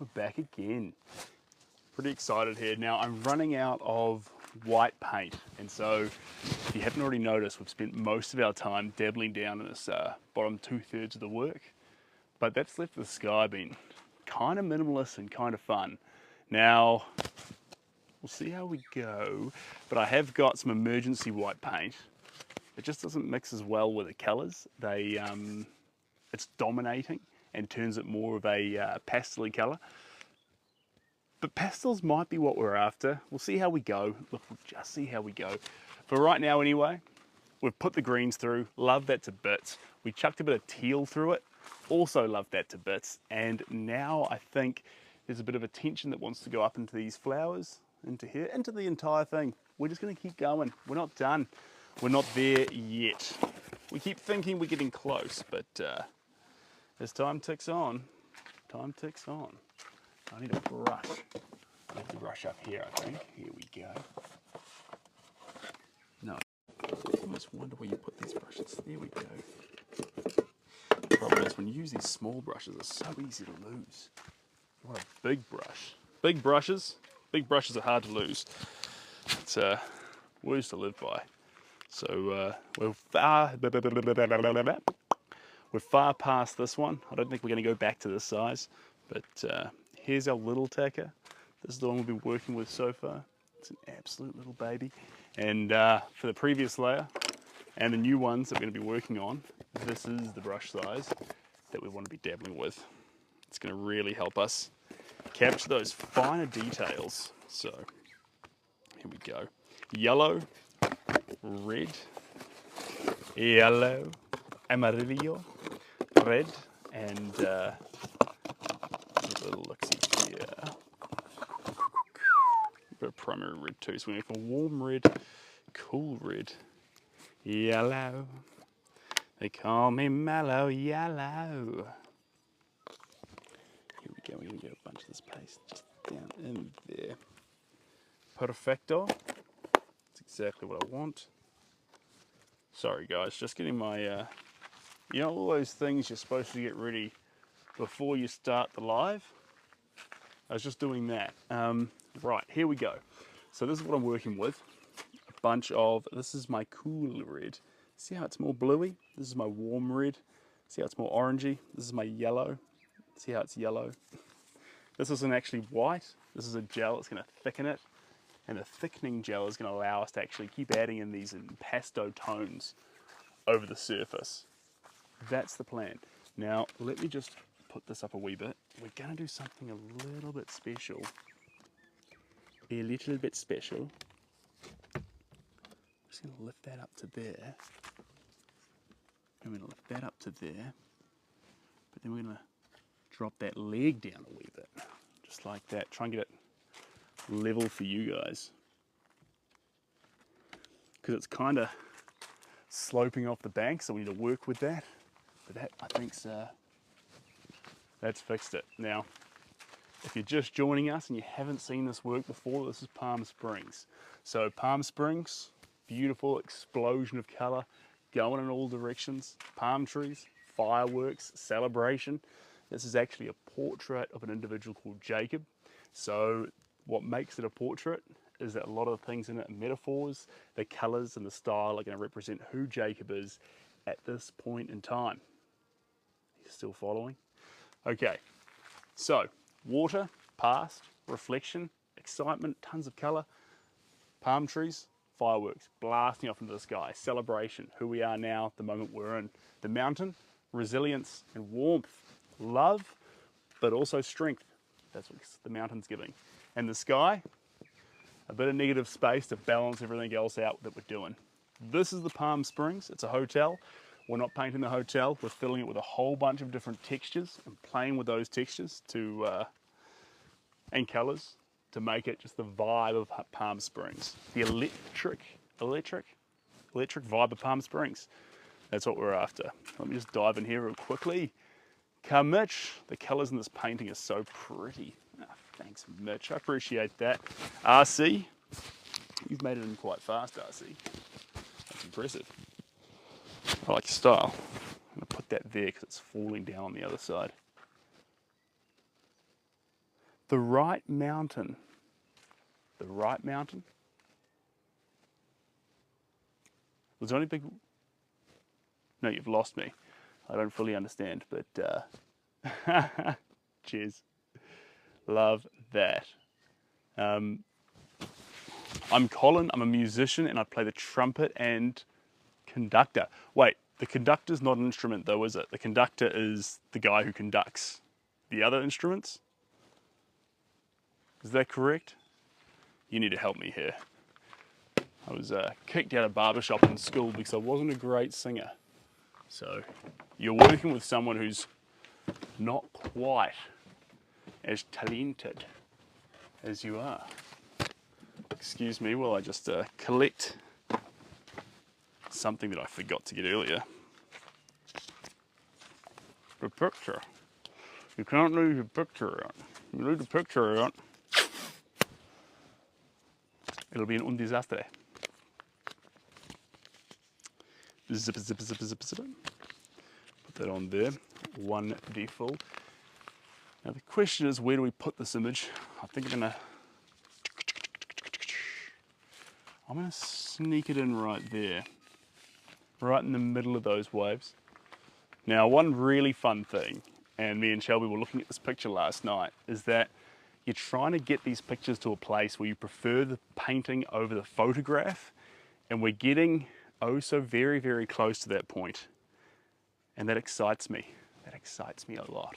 we're back again. Pretty excited here. Now I'm running out of white paint, and so if you haven't already noticed, we've spent most of our time dabbling down in this bottom 2/3 of the work, but that's left the sky being kind of minimalist and kind of fun. Now we'll see how we go, but I have got some emergency white paint. It just doesn't mix as well with the colours. It's dominating and turns it more of a pastel-y colour. But pastels might be what we're after. We'll see how we go. Look, we'll just see how we go. For right now anyway, we've put the greens through. Love that to bits. We chucked a bit of teal through it. Also love that to bits. And now I think there's a bit of a tension that wants to go up into these flowers, into here, into the entire thing. We're just going to keep going. We're not done. We're not there yet. We keep thinking we're getting close, but as time ticks on, I need a brush. I have to brush up here, I think. Here we go. No, I almost wonder where you put these brushes. There we go. The problem is when you use these small brushes, it's so easy to lose. You want a big brush. Big brushes are hard to lose. It's words to live by. So we're far past this one. I don't think we're going to go back to this size, but here's our little tacker. This is the one we've been working with so far. It's an absolute little baby. And for the previous layer and the new ones that we're going to be working on, this is the brush size that we want to be dabbling with. It's going to really help us capture those finer details. So here we go. Yellow, red, yellow, amarillo, red, and a little look-see here. A bit of primary red too, so we're going for warm red, cool red, yellow. They call me mellow yellow. Here we go, we're going to get a bunch of this paste just down in there. Perfecto. That's exactly what I want. Sorry guys, just getting my, you know all those things you're supposed to get ready before you start the live? I was just doing that. Right, here we go. So this is what I'm working with. A bunch of, this is my cool red. See how it's more bluey? This is my warm red. See how it's more orangey? This is my yellow. See how it's yellow? This isn't actually white. This is a gel, it's gonna thicken it. And the thickening gel is going to allow us to actually keep adding in these impasto tones over the surface. That's the plan. Now, let me just put this up a wee bit. We're going to do something a little bit special. A little bit special. I'm just going to lift that up to there. I'm going to lift that up to there. But then we're going to drop that leg down a wee bit. Just like that. Try and get it level for you guys, because it's kind of sloping off the bank, so we need to work with that. But that, I think, that's fixed it. Now, if you're just joining us and you haven't seen this work before, this is Palm Springs. So Palm Springs, beautiful explosion of color going in all directions, palm trees, fireworks, celebration. This is actually a portrait of an individual called Jacob. So what makes it a portrait is that a lot of the things in it are metaphors. The colours and the style are going to represent who Jacob is at this point in time. You're still following? Okay, so water, past, reflection, excitement, tons of colour, palm trees, fireworks, blasting off into the sky, celebration, who we are now, the moment we're in. The mountain, resilience and warmth, love, but also strength. That's what the mountain's giving. And the sky, a bit of negative space to balance everything else out that we're doing. This is the Palm Springs. It's a hotel. We're not painting the hotel. We're filling it with a whole bunch of different textures and playing with those textures and colors to make it just the vibe of Palm Springs. The electric vibe of Palm Springs. That's what we're after. Let me just dive in here real quickly. Come Mitch, the colors in this painting are so pretty. Thanks, Mitch. I appreciate that. RC, you've made it in quite fast, RC. That's impressive. I like your style. I'm going to put that there because it's falling down on the other side. The right mountain. The right mountain? Was there only big... No, you've lost me. I don't fully understand, but cheers. Love that. I'm Colin, I'm a musician, and I play the trumpet and conductor. Wait, the conductor's not an instrument though, is it? The conductor is the guy who conducts the other instruments? Is that correct? You need to help me here. I was kicked out of barbershop in school because I wasn't a great singer. So you're working with someone who's not quite as talented as you are. Excuse me while I just collect something that I forgot to get earlier. The picture. You can't leave your picture out. You leave the picture out, it'll be un desastre. Zip, zip, zip, zip, zip. Put that on there. One default. Now the question is, where do we put this image? I think I'm gonna sneak it in right there, right in the middle of those waves. Now, one really fun thing, and me and Shelby were looking at this picture last night, is that you're trying to get these pictures to a place where you prefer the painting over the photograph, and we're getting oh so very, very close to that point. And that excites me. That excites me a lot.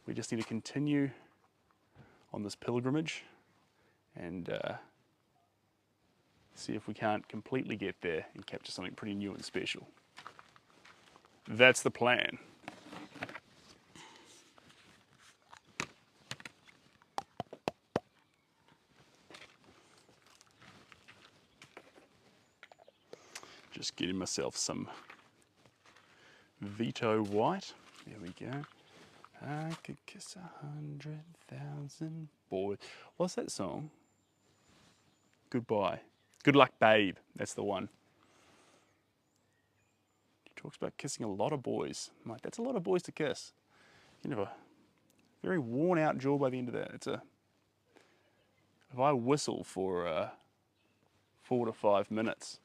We just need to continue on this pilgrimage and see if we can't completely get there and capture something pretty new and special. That's the plan. Just getting myself some Veto White. There we go. I could kiss 100,000 boys. What's that song? Goodbye. Good Luck Babe. That's the one. He talks about kissing a lot of boys. I'm like, that's a lot of boys to kiss. You have a very worn out jaw by the end of that. It's a... If I whistle for 4 to 5 minutes,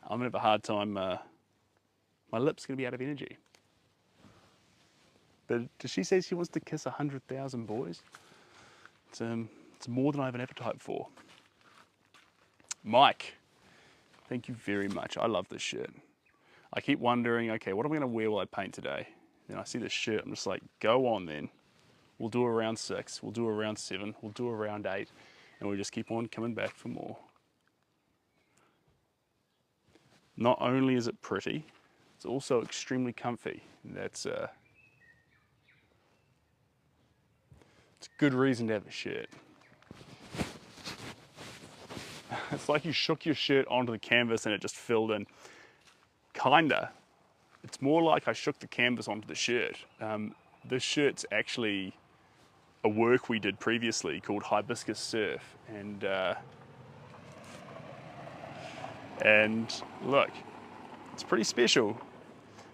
I'm gonna have a hard time. My lips gonna be out of energy. But does she say she wants to kiss 100,000 boys? It's more than I have an appetite for. Mike, thank you very much. I love this shirt. I keep wondering, okay, what am I gonna wear while I paint today? Then I see this shirt, I'm just like, go on then. We'll do a round 6, we'll do a round 7, we'll do a round 8, and we'll just keep on coming back for more. Not only is it pretty, it's also extremely comfy. That's it's a good reason to have a shirt. It's like you shook your shirt onto the canvas and it just filled in. Kinda. It's more like I shook the canvas onto the shirt. This shirt's actually a work we did previously called Hibiscus Surf, and look, it's pretty special.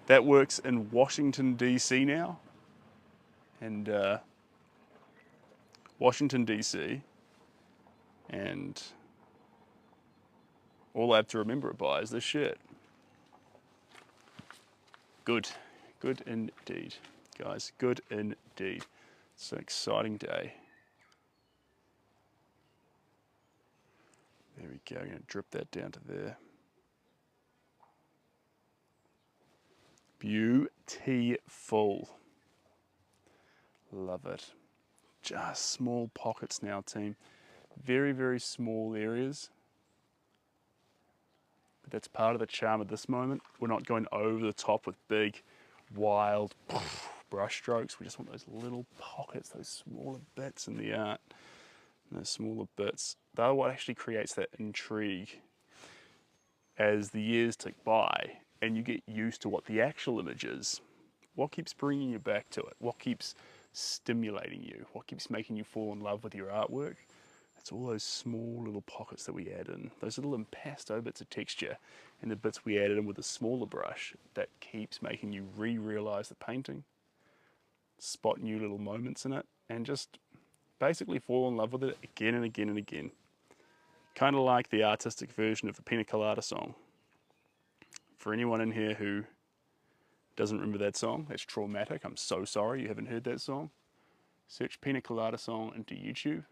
That works in Washington, D.C. now, and Washington, D.C., and all I have to remember it by is this shirt. Good, good indeed, guys, good indeed. It's an exciting day. There we go, I'm gonna drip that down to there. Beautiful. Love it. Just small pockets now, team. Very, very small areas. But that's part of the charm of this moment. We're not going over the top with big, wild brush strokes. We just want those little pockets, those smaller bits in the art. And those smaller bits, they're what actually creates that intrigue as the years tick by and you get used to what the actual image is. What keeps bringing you back to it? What keeps stimulating you? What keeps making you fall in love with your artwork? It's all those small little pockets that we add in, those little impasto bits of texture and the bits we added in with a smaller brush that keeps making you re-realize the painting, spot new little moments in it, and just basically fall in love with it again and again and again. Kind of like the artistic version of the Pina Colada song. For anyone in here who doesn't remember that song, that's traumatic. I'm so sorry you haven't heard that song. Search Pina Colada song into YouTube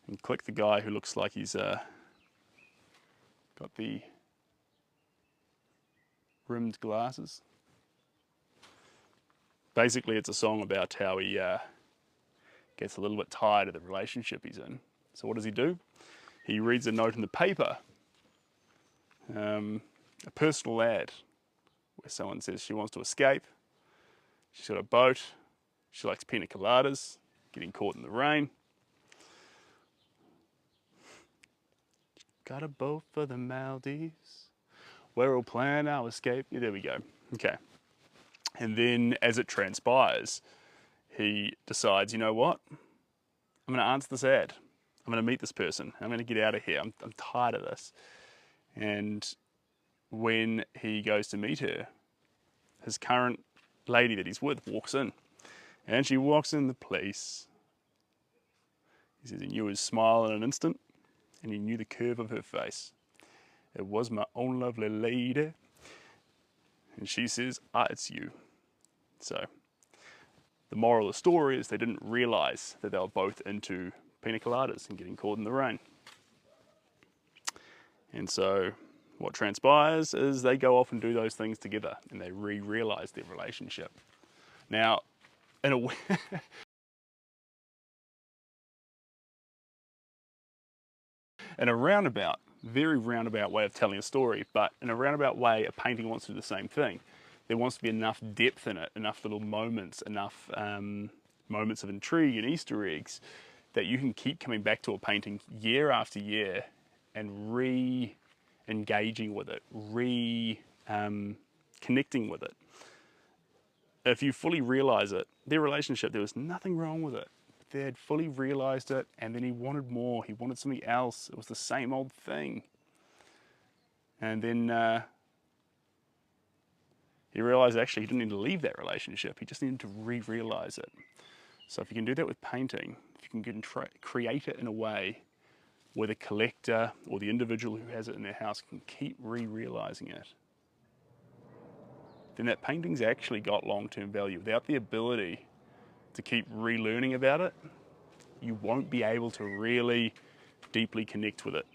and click the guy who looks like he's got the rimmed glasses. Basically, it's a song about how he gets a little bit tired of the relationship he's in. So what does he do? He reads a note in the paper, a personal ad, where someone says she wants to escape, she's got a boat, she likes pina coladas, getting caught in the rain. Got a boat for the Maldives, where we'll plan our escape. Yeah, there we go. Okay. And then as it transpires, he decides, you know what? I'm going to answer this ad. I'm going to meet this person. I'm going to get out of here. I'm tired of this. And when he goes to meet her, his current lady that he's with walks in. And she walks in the place. He says he knew his smile in an instant, and he knew the curve of her face. It was my own lovely lady. And she says, ah, it's you. So the moral of the story is they didn't realize that they were both into pina coladas and getting caught in the rain. And so what transpires is they go off and do those things together, and they realize their relationship. Now, in a way, in a roundabout, very roundabout way of telling a story, but in a roundabout way, a painting wants to do the same thing. There wants to be enough depth in it, enough little moments, enough moments of intrigue and Easter eggs that you can keep coming back to a painting year after year and re-engaging with it, connecting with it. If you fully realize it, their relationship, there was nothing wrong with it. They had fully realized it, and then he wanted more. He wanted something else. It was the same old thing. And then he realized actually he didn't need to leave that relationship. He just needed to re-realize it. So if you can do that with painting, if you can create it in a way where the collector or the individual who has it in their house can keep re-realizing it, then that painting's actually got long-term value. Without the ability to keep relearning about it, you won't be able to really deeply connect with it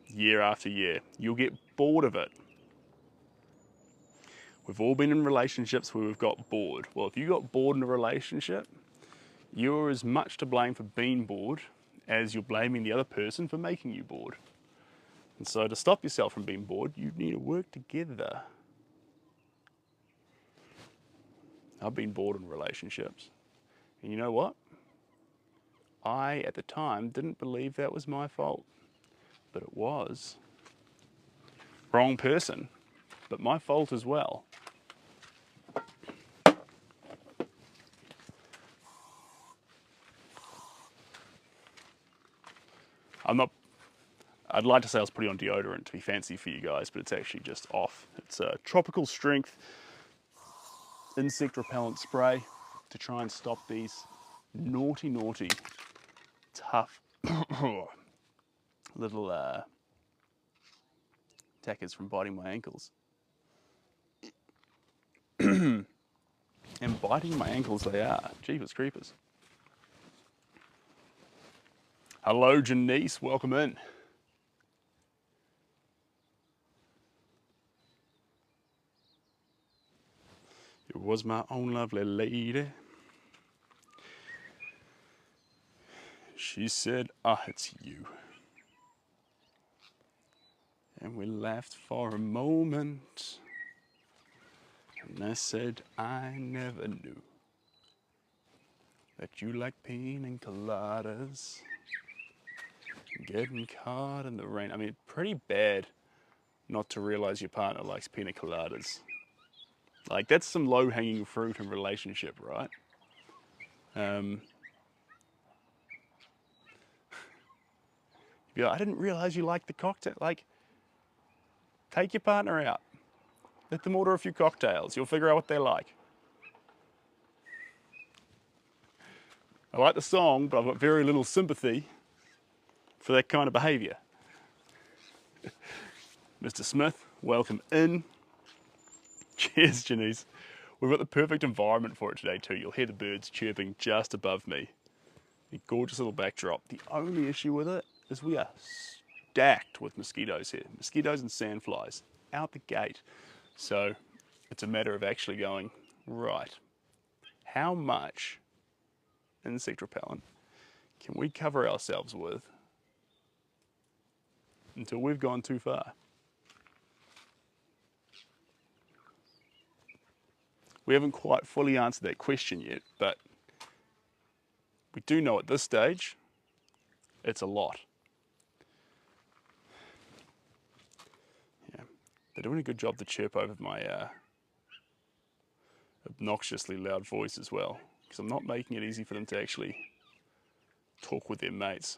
year after year. You'll get bored of it. We've all been in relationships where we've got bored. Well, if you got bored in a relationship, you're as much to blame for being bored as you're blaming the other person for making you bored. And so to stop yourself from being bored, you need to work together. I've been bored in relationships. And you know what? I, at the time, didn't believe that was my fault. But it was. Wrong person, but my fault as well. I'd like to say I was putting on deodorant to be fancy for you guys, but it's actually just off. It's a tropical strength insect repellent spray to try and stop these naughty, tough little attackers from biting my ankles. And biting my ankles they are. Jeepers creepers. Hello, Janice. Welcome in. It was my own lovely lady. She said, ah, it's you. And we laughed for a moment. And I said, I never knew that you like pina coladas. Getting caught in the rain. I mean, pretty bad not to realize your partner likes pina coladas. Like, that's some low-hanging fruit in a relationship, right? Yeah, I didn't realize you liked the cocktail. Like, take your partner out. Let them order a few cocktails. You'll figure out what they like. I like the song, but I've got very little sympathy for that kind of behaviour. Mr. Smith, welcome in. Cheers, Janice. We've got the perfect environment for it today too. You'll hear the birds chirping just above me. A gorgeous little backdrop. The only issue with it is we are stacked with mosquitoes here. Mosquitoes and sandflies out the gate. So it's a matter of actually going, right, how much insect repellent can we cover ourselves with until we've gone too far? We haven't quite fully answered that question yet, but we do know at this stage it's a lot. Yeah, they're doing a good job to chirp over my obnoxiously loud voice as well, because I'm not making it easy for them to actually talk with their mates.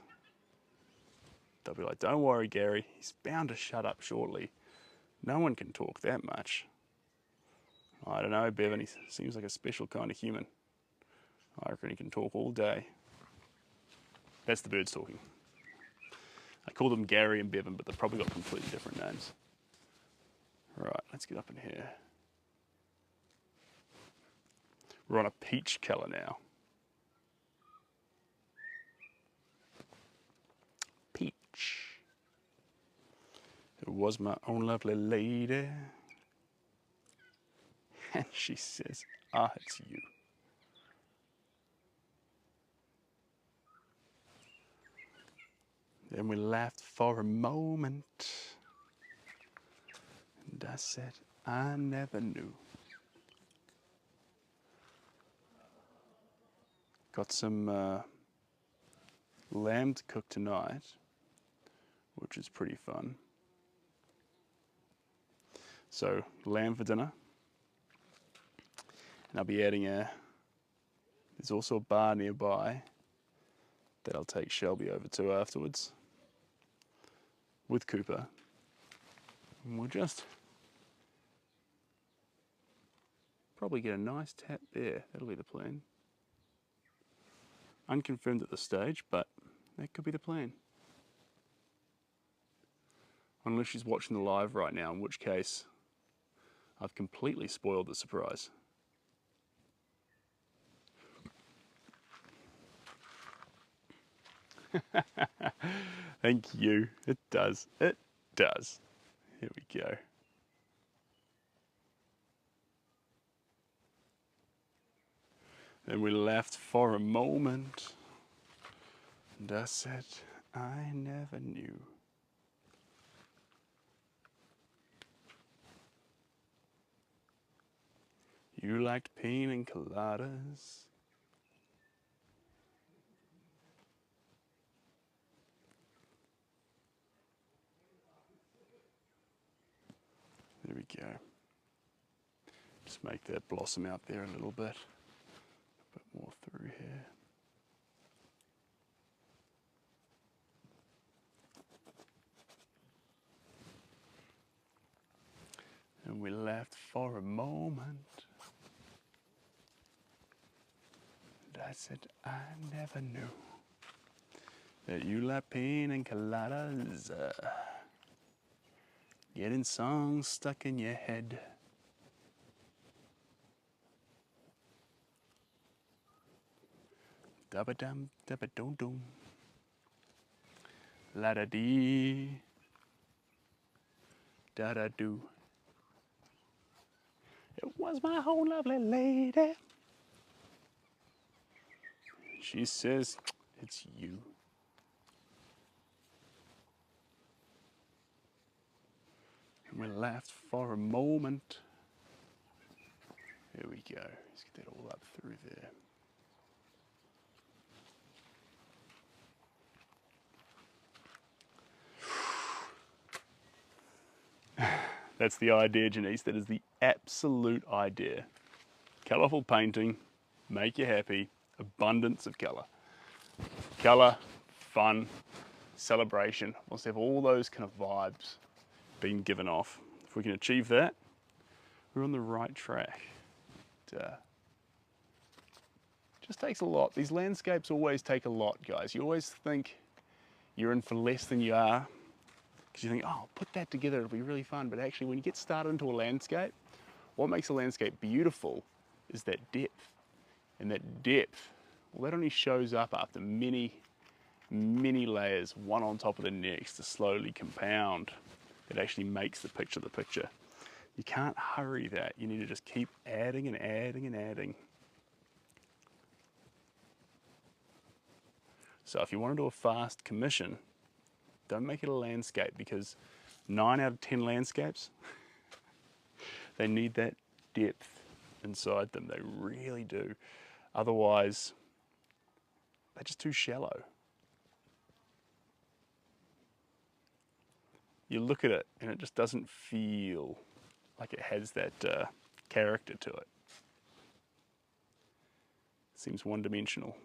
They'll be like, don't worry, Gary, he's bound to shut up shortly. No one can talk that much. I don't know, Bevan, he seems like a special kind of human. I reckon he can talk all day. That's the birds talking. I call them Gary and Bevan, but they've probably got completely different names. Right, let's get up in here. We're on a peach colour now. Peach. It was my own lovely lady. And she says, ah, it's you. Then we laughed for a moment. And I said, I never knew. Got some lamb to cook tonight, which is pretty fun. So, lamb for dinner. And I'll be adding there's also a bar nearby that I'll take Shelby over to afterwards with Cooper. And we'll just probably get a nice tap there. That'll be the plan. Unconfirmed at this stage, but that could be the plan. Unless she's watching the live right now, in which case I've completely spoiled the surprise. Thank you. It does. It does. Here we go. Then we laughed for a moment. And I said, I never knew. You liked pina coladas. There we go. Just make that blossom out there a little bit. A bit more through here. And we laughed for a moment. And I said, I never knew that you like pina coladas. Getting songs stuck in your head. Dabba dum, dabba dum dum. La da dee. Da da do. It was my whole lovely lady. She says, it's you. And we laughed for a moment. Here we go. Let's get that all up through there. That's the idea, Janice. That is the absolute idea. Colourful painting, make you happy, abundance of colour. Colour, fun, celebration. Let's have all those kind of vibes being given off. If we can achieve that, we're on the right track. Just takes a lot. These landscapes always take a lot, guys. You always think you're in for less than you are, because you think, oh, I'll put that together, it'll be really fun. But actually, when you get started into a landscape, what makes a landscape beautiful is that depth. And that depth, well, that only shows up after many, many layers, one on top of the next, to slowly compound. It actually makes the picture the picture. You can't hurry that. You need to just keep adding and adding and adding. So if you want to do a fast commission, don't make it a landscape, because 9 out of 10 landscapes, they need that depth inside them. They really do. Otherwise, they're just too shallow. You look at it and it just doesn't feel like it has that character to it. It seems one-dimensional.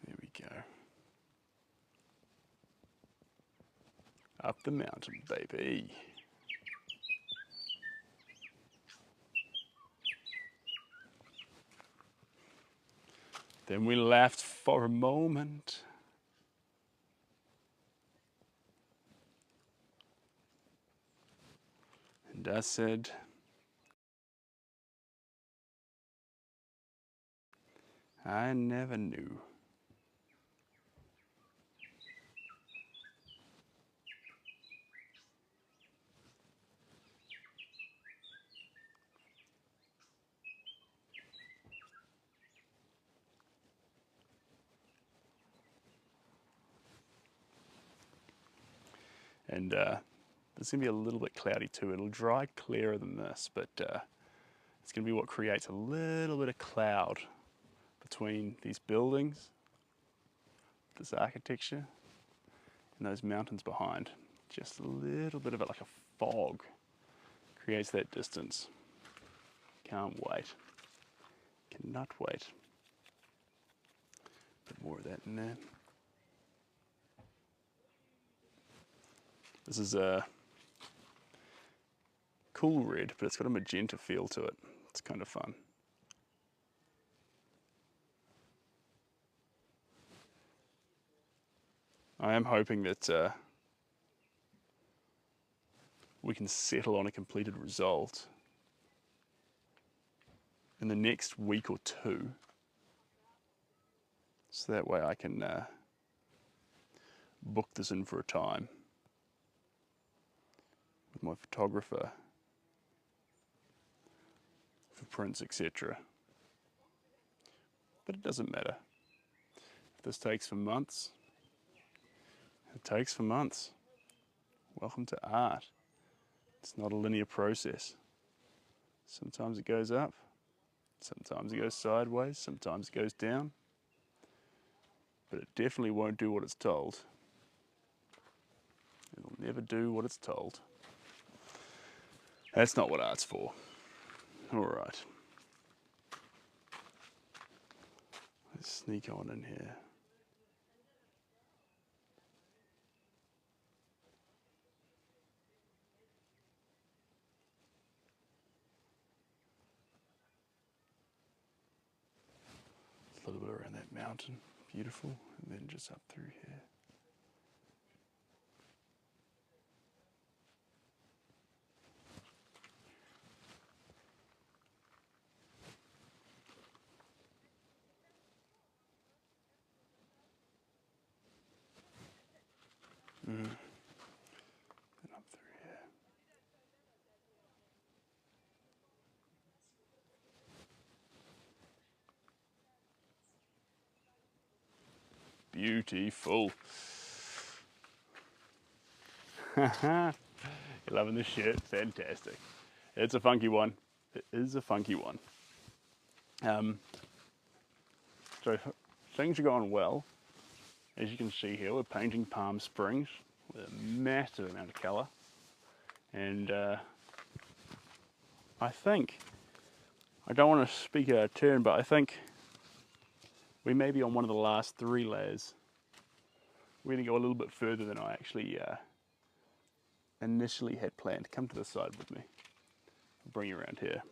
There we go. Up the mountain, baby. Then we laughed for a moment. And I said, I never knew. And it's going to be a little bit cloudy too. It'll dry clearer than this, but it's going to be what creates a little bit of cloud between these buildings, this architecture, and those mountains behind. Just a little bit of it, like a fog, creates that distance. Can't wait. Cannot wait. Bit more of that in there. This is a cool red, but it's got a magenta feel to it. It's kind of fun. I am hoping that we can settle on a completed result in the next week or two, so that way I can book this in for a time with my photographer for prints, etc. But it doesn't matter. If this takes for months, it takes for months. Welcome to art. It's not a linear process. Sometimes it goes up, sometimes it goes sideways, sometimes it goes down, but it definitely won't do what it's told. It'll never do what it's told. That's not what art's for. All right. Let's sneak on in here. A little bit around that mountain, beautiful, and then just up through here. And up through here. Beautiful. You're loving this shit. Fantastic. It's a funky one. It is a funky one. So things are going well. As you can see here, we're painting Palm Springs with a massive amount of colour. And I think, I don't want to speak out of turn, but I think we may be on one of the last 3 layers. We're going to go a little bit further than I actually initially had planned. Come to the side with me. bring you around here.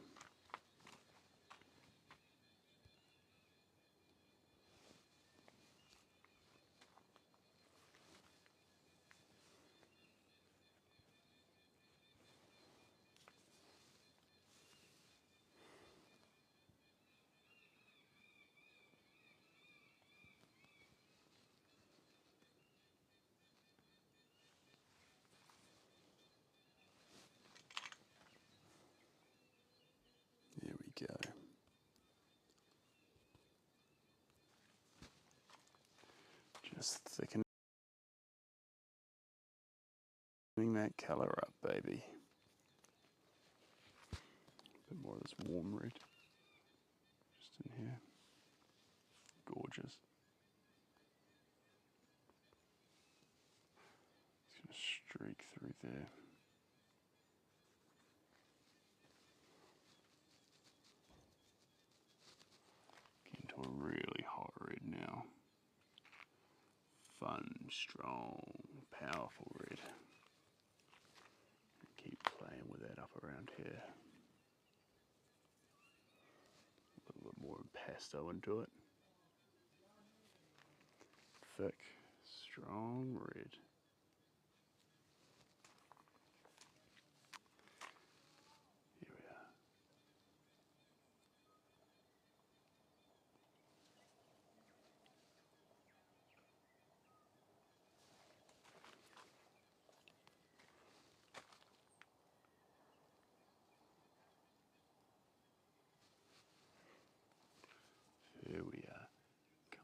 There we go. Just thickening that colour up, baby. A bit more of this warm red just in here. Gorgeous. It's going to streak through there. Getting to a really hot red now. Fun, strong, powerful red. Keep playing with that up around here. A little bit more impasto into it. Thick, strong red. Here we are. Here we are.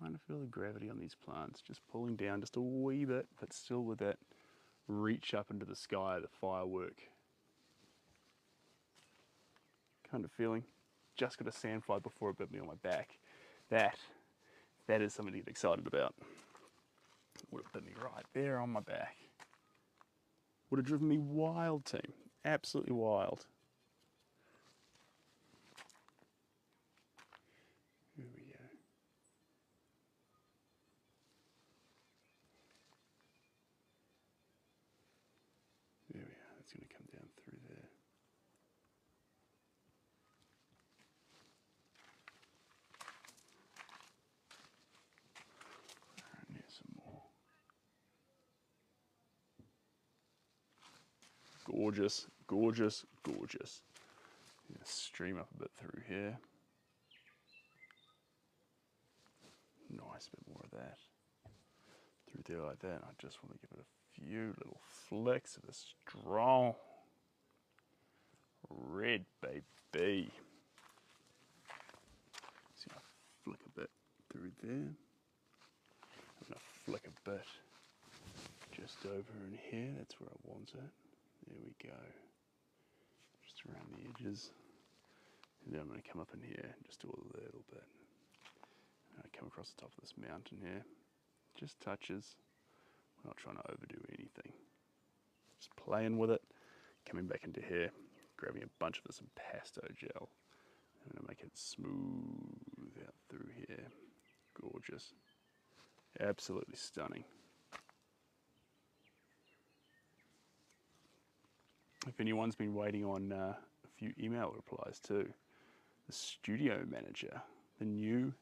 Kind of feel the gravity on these plants, just pulling down just a wee bit, but still with that reach up into the sky, the firework. Kind of feeling. Just got a sandfly before it bit me on my back. That is something to get excited about. Would have bit me right there on my back. Would have driven me wild, team. Absolutely wild. Here we go. There we are. It's going to come down through there. And there's some more. Gorgeous, gorgeous, gorgeous. Stream up a bit through here. Nice bit more of that. Through there like that. I just want to give it a few little flicks of the strong red, baby. See, I flick a bit through there. I'm going to flick a bit just over in here. That's where I want it. There we go. Just around the edges. And then I'm going to come up in here and just do a little bit. And I come across the top of this mountain here. Just touches. We're not trying to overdo anything. Just playing with it. Coming back into here. Grabbing a bunch of this impasto gel. I'm going to make it smooth out through here. Gorgeous. Absolutely stunning. If anyone's been waiting on a few email replies too, the studio manager, the new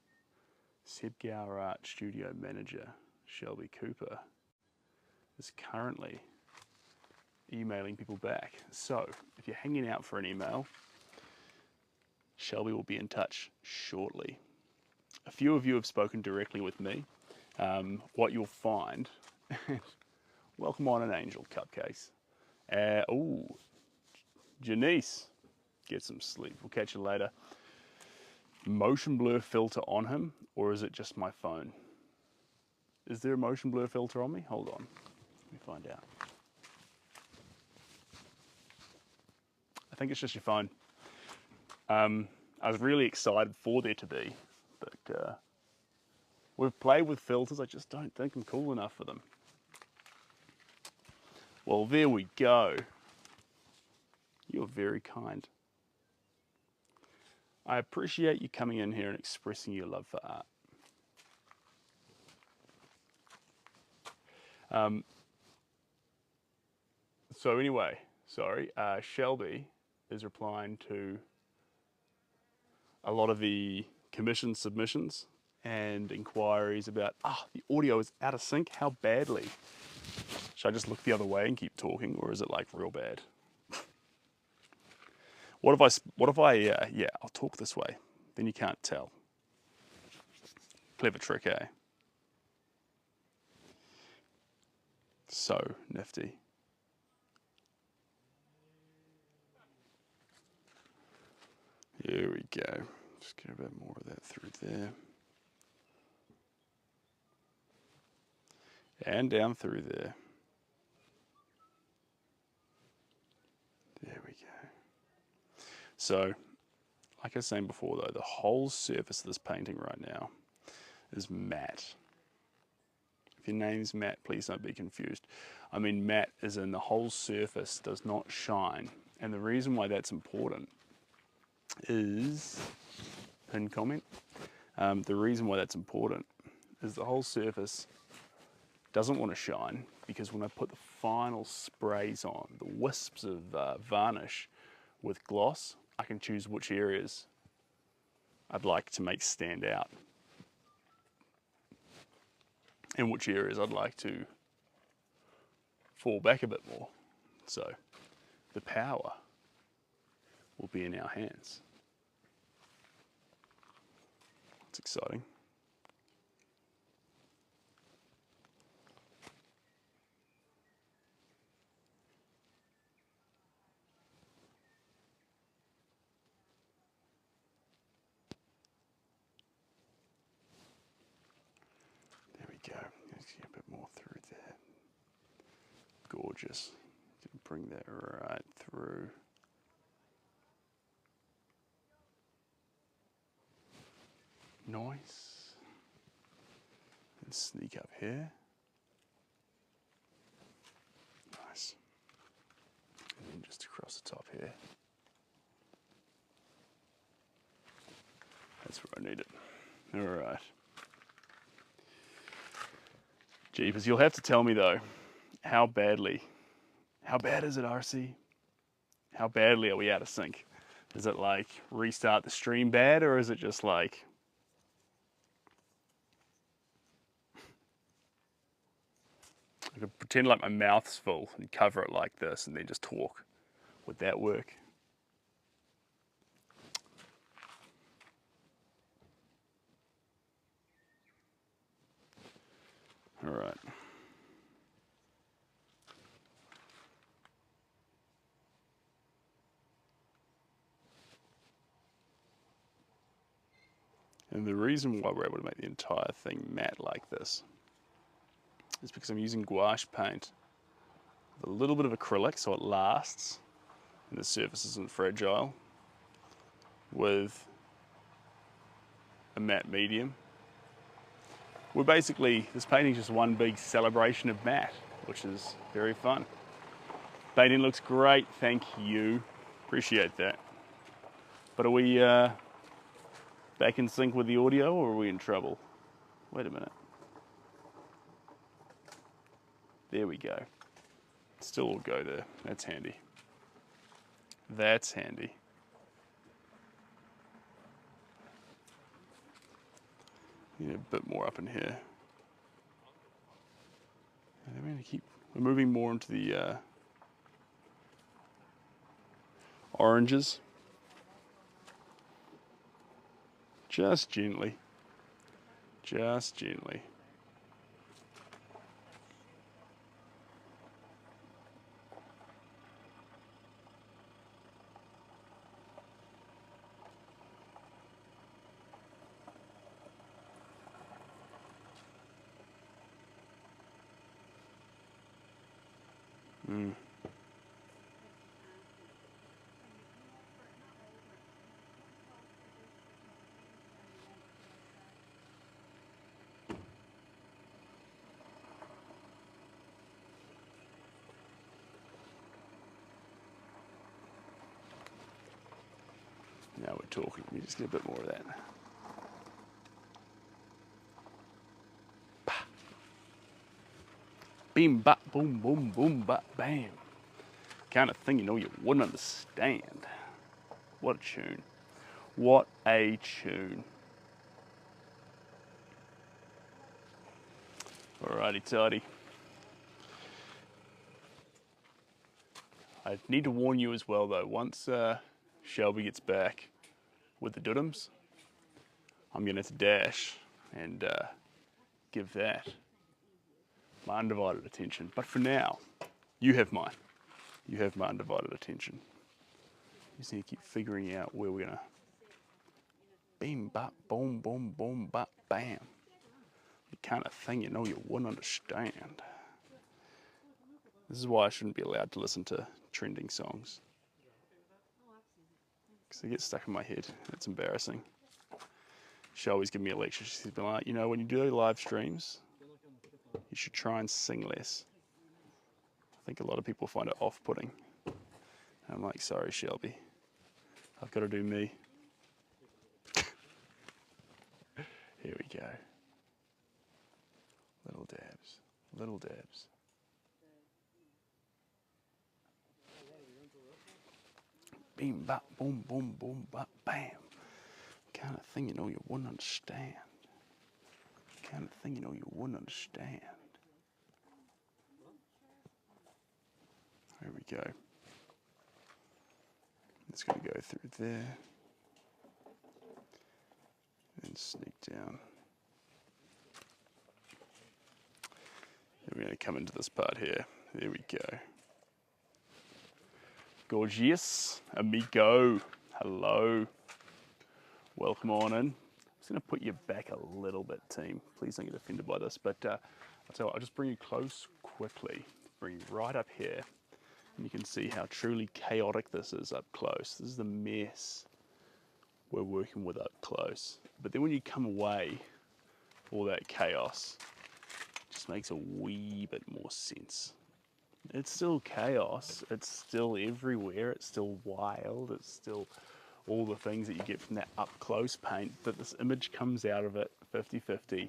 Seb Gower Art studio manager, Shelby Cooper, is currently emailing people back. So if you're hanging out for an email, Shelby will be in touch shortly. A few of you have spoken directly with me. What you'll find, welcome on an angel, Cupcakes. Oh, Janice, get some sleep. We'll catch you later. Motion blur filter on him, or is it just my phone? Is there a motion blur filter on me? Hold on, let me find out. I think it's just your phone. I was really excited for there to be, but we've played with filters. I just don't think I'm cool enough for them. Well, there we go. You're very kind. I appreciate you coming in here and expressing your love for art. So anyway, sorry, Shelby, is replying to a lot of the commission submissions and inquiries about, the audio is out of sync, how badly? Should I just look the other way and keep talking, or is it like real bad? What if I, yeah, I'll talk this way, then you can't tell. Clever trick, eh? So nifty. Here we go. Just get a bit more of that through there. And down through there. There we go. So, like I was saying before though, the whole surface of this painting right now is matte. If your name's Matt, please don't be confused. I mean matte as in the whole surface does not shine. And the reason why that's important is, pinned comment, the reason why that's important is the whole surface doesn't want to shine, because when I put the final sprays on, the wisps of varnish with gloss, I can choose which areas I'd like to make stand out and which areas I'd like to fall back a bit more. So the power will be in our hands. It's exciting. There we go. Let's get a bit more through there. Gorgeous. Bring that right through. Nice. And sneak up here. Nice. And then just across the top here. That's where I need it. All right. Jeepers, you'll have to tell me though, how bad is it, RC? How badly are we out of sync? Is it like restart the stream bad, or is it just like I could pretend like my mouth's full and cover it like this and then just talk? Would that work? All right. And the reason why we're able to make the entire thing matte like this is because I'm using gouache paint with a little bit of acrylic so it lasts and the surface isn't fragile, with a matte medium. We're basically, this painting's just one big celebration of matte, which is very fun. Painting looks great, thank you. Appreciate that. But are we back in sync with the audio, or are we in trouble? Wait a minute. There we go. Still all go there. That's handy. That's handy. Need a bit more up in here. And we're moving more into the oranges. Just gently. Just gently. Now we're talking. Let me just get a bit more of that. Bah. Beam, bop, boom, boom, boom, bop, bam. Kind of thing you know you wouldn't understand. What a tune. What a tune. Alrighty, tidy. I need to warn you as well though, once Shelby gets back with the Dudums, I'm going to dash and give that my undivided attention. But for now, you have mine. You have my undivided attention. You just need to keep figuring out where we're going to beam, bop, boom, boom, boom, bop, bam. The kind of thing you know you wouldn't understand. This is why I shouldn't be allowed to listen to trending songs. Because they get stuck in my head. It's embarrassing. She always gives me a lecture. She's been like, you know, when you do live streams, you should try and sing less. I think a lot of people find it off-putting. And I'm like, sorry, Shelby. I've got to do me. Here we go. Little dabs. Little dabs. Beam, bop, boom, boom, boom, bop, bam. Kind of thing you know you wouldn't understand. Kind of thing you know you wouldn't understand. There we go. It's going to go through there. And sneak down. And we're going to come into this part here. There we go. Gorgeous, amigo, hello, welcome on in. I'm just going to put you back a little bit, team. Please don't get offended by this, but I'll tell you what, I'll just bring you close quickly, bring you right up here, and you can see how truly chaotic this is up close. This is the mess we're working with up close. But then when you come away, all that chaos just makes a wee bit more sense. It's still chaos, it's still everywhere, it's still wild, it's still all the things that you get from that up close paint, but this image comes out of it 50-50.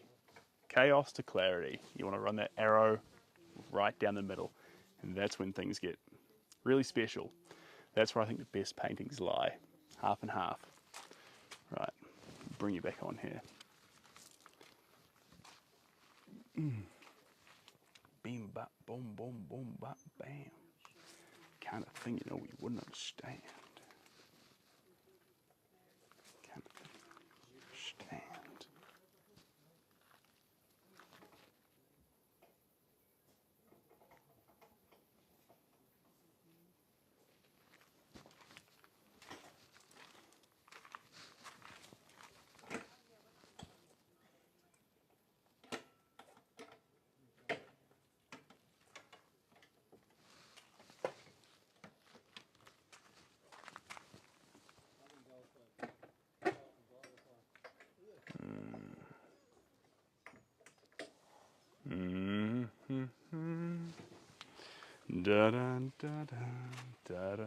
Chaos to clarity. You want to run that arrow right down the middle, and that's when things get really special. That's where I think the best paintings lie. Half and half. Right, bring you back on here. Beam, bop, boom, boom, boom, bop, bam. Kind of thing you know you wouldn't understand. Kind of thing you wouldn't understand. Da da da da da da.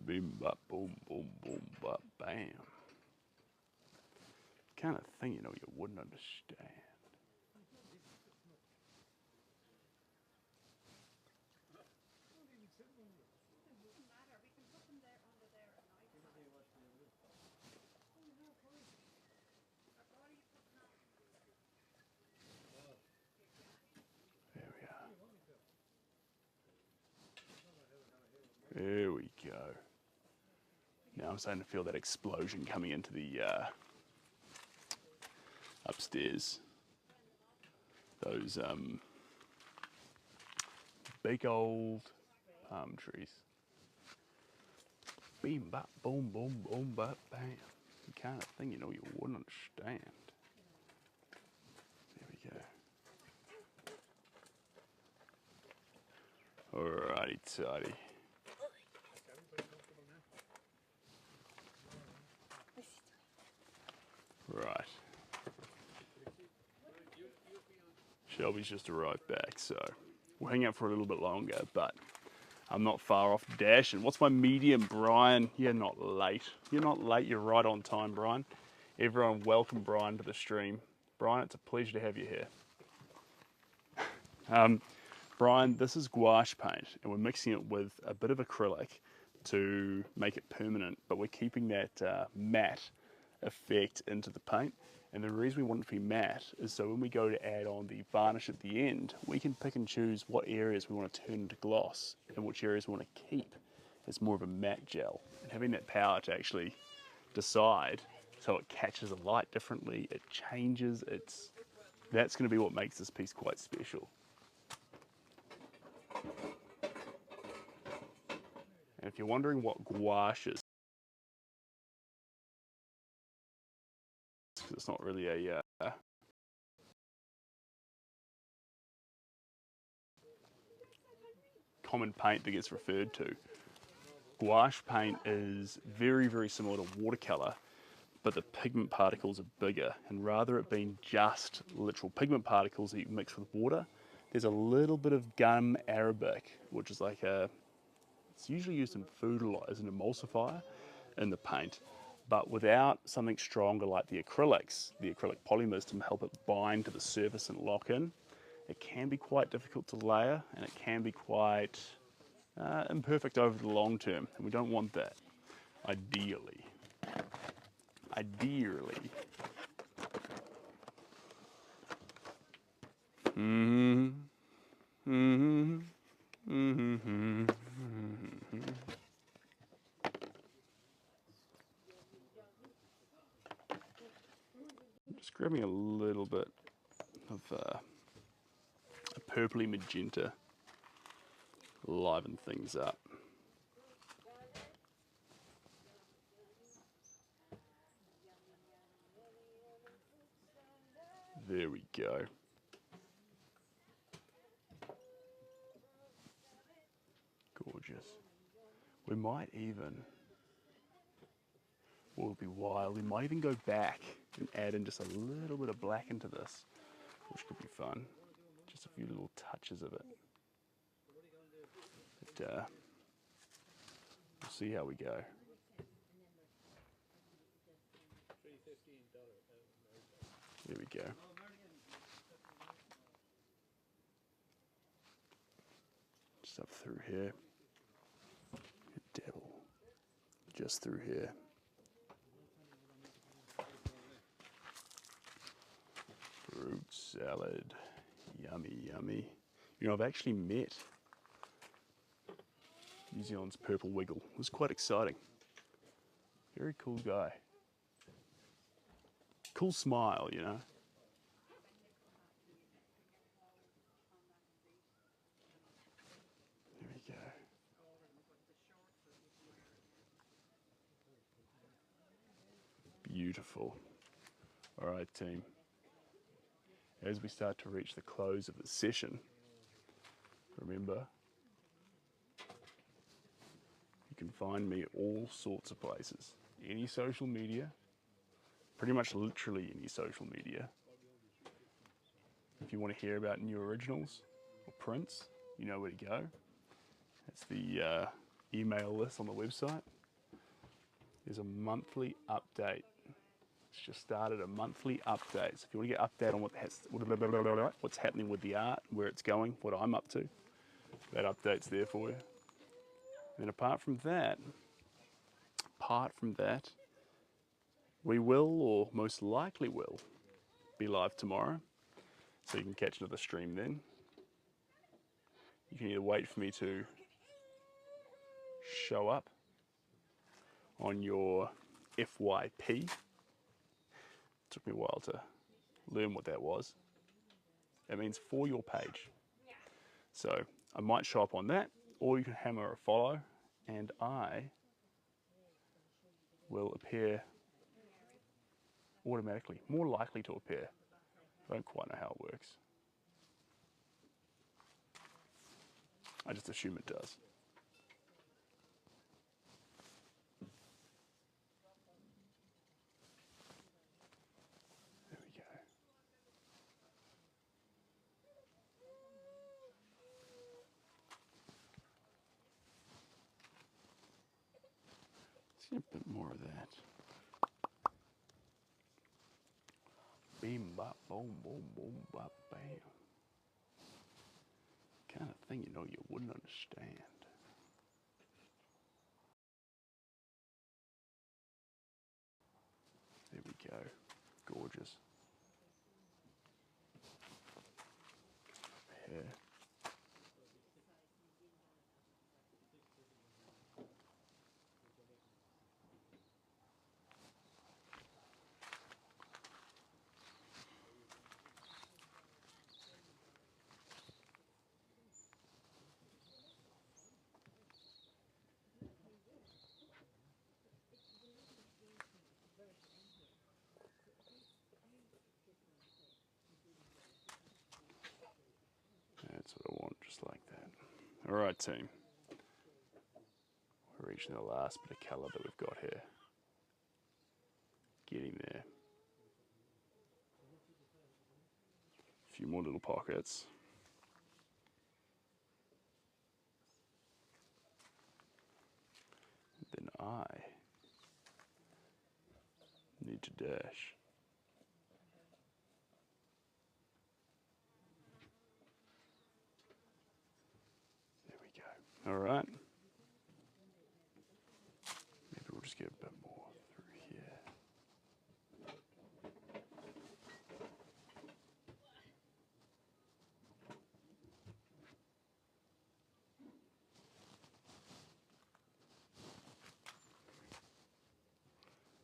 Bim bop boom boom boom bop bam. Kind of thing you know you wouldn't understand. There we go. Now I'm starting to feel that explosion coming into the upstairs. Those big old palm trees. Beam, bop, boom, boom, boom, bop, bam. The kind of thing you know you wouldn't understand. There we go. Alrighty, tidy. Right. Shelby's just arrived back, so we'll hang out for a little bit longer, but I'm not far off dashing. What's my medium, Brian? You're not late. You're not late, you're right on time, Brian. Everyone, welcome Brian to the stream. Brian, it's a pleasure to have you here. Brian, this is gouache paint, and we're mixing it with a bit of acrylic to make it permanent, but we're keeping that matte effect into the paint. And the reason we want it to be matte is so when we go to add on the varnish at the end, we can pick and choose what areas we want to turn into gloss and which areas we want to keep as more of a matte gel. And having that power to actually decide so it catches the light differently, it changes, that's going to be what makes this piece quite special. And if you're wondering what gouache is, because it's not really a common paint that gets referred to. Gouache paint is very, very similar to watercolor, but the pigment particles are bigger, and rather it being just literal pigment particles that you mix with water, there's a little bit of gum arabic, which is like it's usually used in food a lot as an emulsifier in the paint, but without something stronger like the acrylic polymers to help it bind to the surface and lock in, it can be quite difficult to layer, and it can be quite imperfect over the long term, and we don't want that, ideally. Ideally. Just grabbing a little bit of a purpley magenta, liven things up. There we go. Gorgeous. We might even, what would be wild, we might even go back and add in just a little bit of black into this, which could be fun. Just a few little touches of it. But, we'll see how we go. There we go. Just up through here. Devil. Just through here. Fruit salad. Yummy, yummy. You know, I've actually met New Zealand's Purple Wiggle. It was quite exciting. Very cool guy. Cool smile, you know. There we go. Beautiful. All right, team. As we start to reach the close of the session, remember, you can find me all sorts of places. Any social media, pretty much literally any social media. If you want to hear about new originals or prints, you know where to go. That's the email list on the website. There's a monthly update. It's just started a monthly update. So if you want to get update on what's happening with the art, where it's going, what I'm up to, that update's there for you. And apart from that, we will, or most likely will, be live tomorrow. So you can catch another stream then. You can either wait for me to show up on your FYP. Took me a while to learn what that was. It means for your page. So I might show up on that, or you can hammer a follow, and I will appear automatically, more likely to appear. I don't quite know how it works. I just assume it does. There we go. See a bit more of that. Beam, bop, boom, boom, boom, bop, bam. Kind of thing, you know, you wouldn't understand. There we go. Gorgeous. Yeah. That's what I want, just like that. All right, team. We're reaching the last bit of colour that we've got here. Getting there. A few more little pockets. Then I need to dash. There we go. All right. Maybe we'll just get a bit more through here.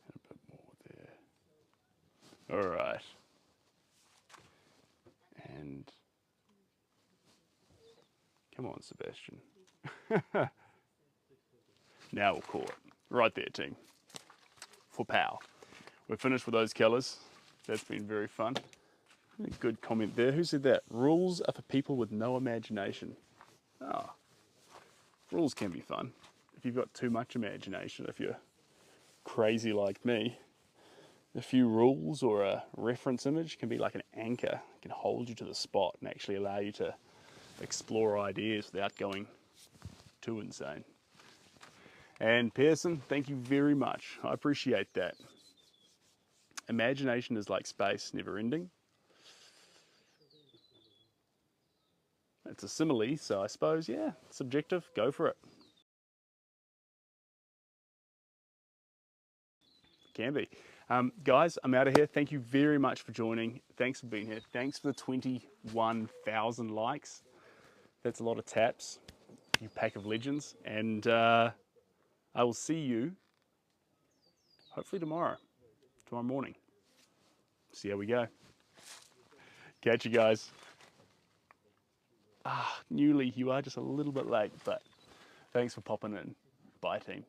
And a bit more there. All right. And come on, Sebastian. Now we'll call it. Right there, team. For pow. We're finished with those colours. That's been very fun. A good comment there. Who said that? Rules are for people with no imagination. Oh, rules can be fun. If you've got too much imagination, if you're crazy like me, a few rules or a reference image can be like an anchor. It can hold you to the spot and actually allow you to explore ideas without going too insane. And Pearson, thank you very much. I appreciate that. Imagination is like space, never ending. It's a simile, so I suppose, yeah, subjective, go for it. Can be. Guys, I'm out of here. Thank you very much for joining. Thanks for being here. Thanks for the 21,000 likes. That's a lot of taps, you pack of legends. And I will see you hopefully tomorrow morning. See how we go. Catch you guys. Newly, you are just a little bit late, but thanks for popping in. Bye, team.